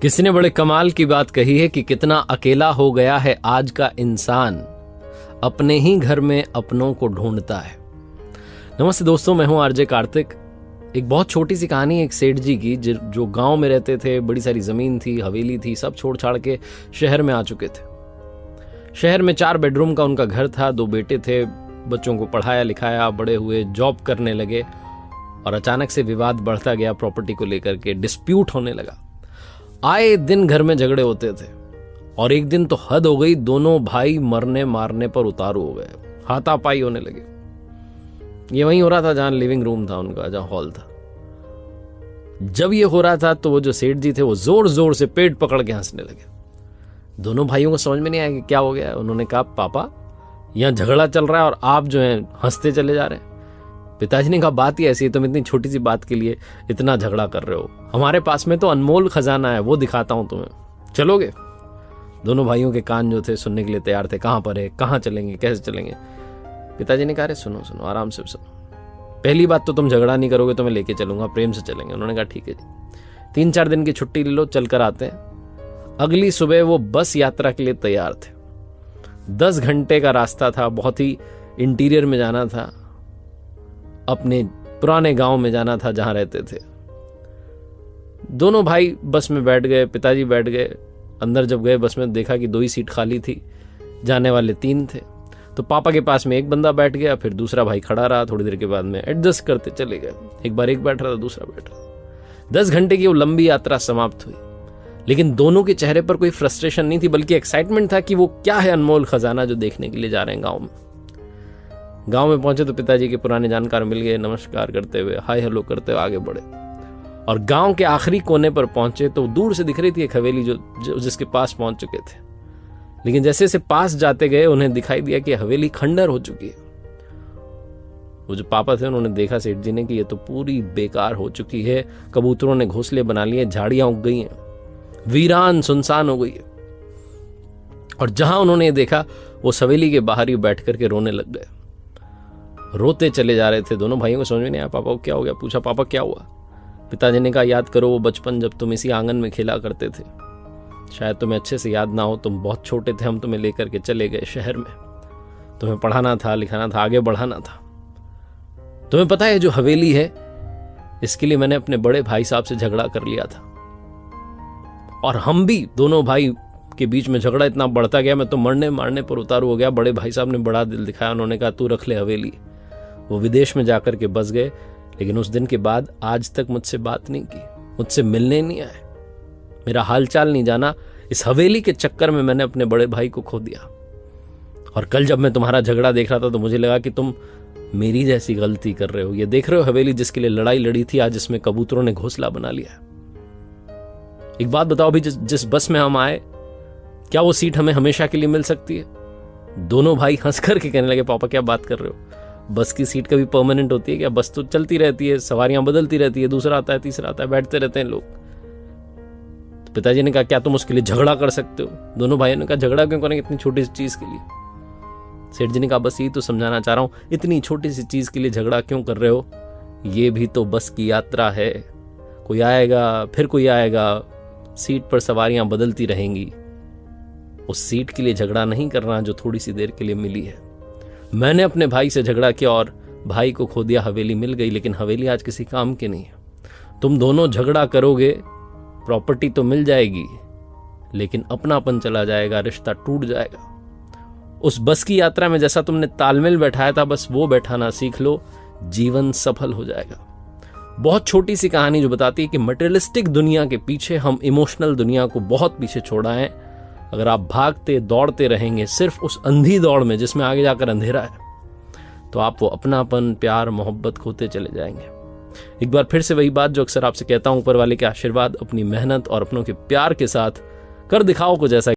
किसी ने बड़े कमाल की बात कही है कि कितना अकेला हो गया है आज का इंसान, अपने ही घर में अपनों को ढूंढता है। नमस्ते दोस्तों, मैं हूं आरजे कार्तिक। एक बहुत छोटी सी कहानी एक सेठ जी की जो गांव में रहते थे। बड़ी सारी जमीन थी, हवेली थी, सब छोड़ छाड़ के शहर में आ चुके थे। शहर में 4 बेडरूम का उनका घर था, 2 बेटे थे, बच्चों को पढ़ाया लिखाया, बड़े हुए, जॉब करने लगे और अचानक से विवाद बढ़ता गया। प्रॉपर्टी को लेकर के डिस्प्यूट होने लगा। आए दिन घर में झगड़े होते थे और एक दिन तो हद हो गई, दोनों भाई मरने मारने पर उतारू हो गए, हाथापाई होने लगे। ये वहीं हो रहा था जहां लिविंग रूम था उनका, जहां हॉल था। जब ये हो रहा था तो वो जो सेठ जी थे वो जोर जोर से पेट पकड़ के हंसने लगे। दोनों भाइयों को समझ में नहीं आया कि क्या हो गया है। उन्होंने कहा, पापा यहां झगड़ा चल रहा है और आप जो है हंसते चले जा रहे हैं। पिताजी ने कहा, बात ही ऐसी है, तुम इतनी छोटी सी बात के लिए इतना झगड़ा कर रहे हो। हमारे पास में तो अनमोल खजाना है, वो दिखाता हूं तुम्हें, चलोगे? दोनों भाइयों के कान जो थे सुनने के लिए तैयार थे। कहां पर है, कहां चलेंगे, कैसे चलेंगे? पिताजी ने कहा, अरे सुनो सुनो, आराम से सुनो। पहली बात तो तुम झगड़ा नहीं करोगे तो मैं लेके चलूंगा, प्रेम से चलेंगे। उन्होंने कहा, ठीक है जी, 3-4 दिन की छुट्टी ले लो, चल कर आते हैं। अगली सुबह वो बस यात्रा के लिए तैयार थे। 10 घंटे का रास्ता था, बहुत ही इंटीरियर में जाना था, अपने पुराने गांव में जाना था जहां रहते थे। दोनों भाई बस में बैठ गए, पिताजी बैठ गए। अंदर जब गए बस में, देखा कि 2 ही सीट खाली थी, जाने वाले 3 थे। तो पापा के पास में एक बंदा बैठ गया, फिर दूसरा भाई खड़ा रहा। थोड़ी देर के बाद में एडजस्ट करते चले गए। एक बार एक बैठ रहा था, दूसरा बैठ रहा था। 10 घंटे की वो लंबी यात्रा समाप्त हुई, लेकिन दोनों के चेहरे पर कोई फ्रस्ट्रेशन नहीं थी, बल्कि एक्साइटमेंट था कि वो क्या है अनमोल खजाना जो देखने के लिए जा रहे हैं गाँव में। गांव में पहुंचे तो पिताजी के पुराने जानकार मिल गए। नमस्कार करते हुए, हाय हेलो करते हुए आगे बढ़े और गांव के आखिरी कोने पर पहुंचे तो दूर से दिख रही थी एक हवेली जो जिसके पास पहुंच चुके थे। लेकिन जैसे जैसे पास जाते गए उन्हें दिखाई दिया कि हवेली खंडर हो चुकी है। वो जो पापा थे उन्होंने देखा सेठ जी ने कि ये तो पूरी बेकार हो चुकी है। कबूतरों ने घोंसले बना लिए, झाड़ियां उग गई हैं, वीरान सुनसान हो गई है। और जहां उन्होंने ये देखा, वो हवेली के बाहर ही बैठ करके रोने लग गए। रोते चले जा रहे थे। दोनों भाइयों को समझ में नहीं आया, पापा को क्या हो गया? पूछा, पापा क्या हुआ? पिताजी ने कहा, याद करो वो बचपन जब तुम इसी आंगन में खेला करते थे। शायद तुम्हें अच्छे से याद ना हो, तुम बहुत छोटे थे, हम तुम्हें लेकर के चले गए शहर में। तुम्हें पढ़ाना था, लिखाना था, आगे बढ़ाना था। तुम्हें पता है जो हवेली है, इसके लिए मैंने अपने बड़े भाई साहब से झगड़ा कर लिया था और हम भी दोनों भाई के बीच में झगड़ा इतना बढ़ता गया, मैं तो मरने मारने पर उतारू हो गया। बड़े भाई साहब ने बड़ा दिल दिखाया, उन्होंने कहा, तू रख ले हवेली। वो विदेश में जाकर के बस गए, लेकिन उस दिन के बाद आज तक मुझसे बात नहीं की, मुझसे मिलने नहीं आए, मेरा हालचाल नहीं जाना। इस हवेली के चक्कर में मैंने अपने बड़े भाई को खो दिया। और कल जब मैं तुम्हारा झगड़ा देख रहा था तो मुझे लगा कि तुम मेरी जैसी गलती कर रहे हो। ये देख रहे हो हवेली जिसके लिए लड़ाई लड़ी थी, आज इसमें कबूतरों ने घोंसला बना लिया। एक बात बताओ भी, जिस बस में हम आए, क्या वो सीट हमें हमेशा के लिए मिल सकती है? दोनों भाई हंस करके कहने लगे, पापा क्या बात कर रहे हो? बस की सीट कभी परमानेंट होती है क्या? बस तो चलती रहती है, सवारियां बदलती रहती है, दूसरा आता है, तीसरा आता है, बैठते रहते हैं लोग। तो पिताजी ने कहा, क्या तुम उसके लिए झगड़ा कर सकते हो? दोनों भाइयों ने कहा, झगड़ा क्यों करेंगे इतनी छोटी सी चीज के लिए? सेठ जी ने कहा, बस यही तो समझाना चाह रहा हूं, इतनी छोटी सी चीज के लिए झगड़ा क्यों कर रहे हो? ये भी तो बस की यात्रा है, कोई आएगा फिर कोई आएगा, सीट पर सवारियां बदलती रहेंगी। उस सीट के लिए झगड़ा नहीं करना जो थोड़ी सी देर के लिए मिली है। मैंने अपने भाई से झगड़ा किया और भाई को खो दिया, हवेली मिल गई, लेकिन हवेली आज किसी काम की नहीं है। तुम दोनों झगड़ा करोगे, प्रॉपर्टी तो मिल जाएगी, लेकिन अपनापन चला जाएगा, रिश्ता टूट जाएगा। उस बस की यात्रा में जैसा तुमने तालमेल बैठाया था, बस वो बैठाना सीख लो, जीवन सफल हो जाएगा। बहुत छोटी सी कहानी जो बताती है कि मटेरियलिस्टिक दुनिया के पीछे हम इमोशनल दुनिया को बहुत पीछे छोड़ा है। अगर आप भागते दौड़ते रहेंगे सिर्फ उस अंधी दौड़ में जिसमें आगे जाकर अंधेरा है, तो आप वो अपनापन, प्यार, मोहब्बत खोते चले जाएंगे। एक बार फिर से वही बात जो अक्सर आपसे कहता हूं, ऊपर वाले के आशीर्वाद, अपनी मेहनत और अपनों के प्यार के साथ कर दिखाओ कुछ ऐसा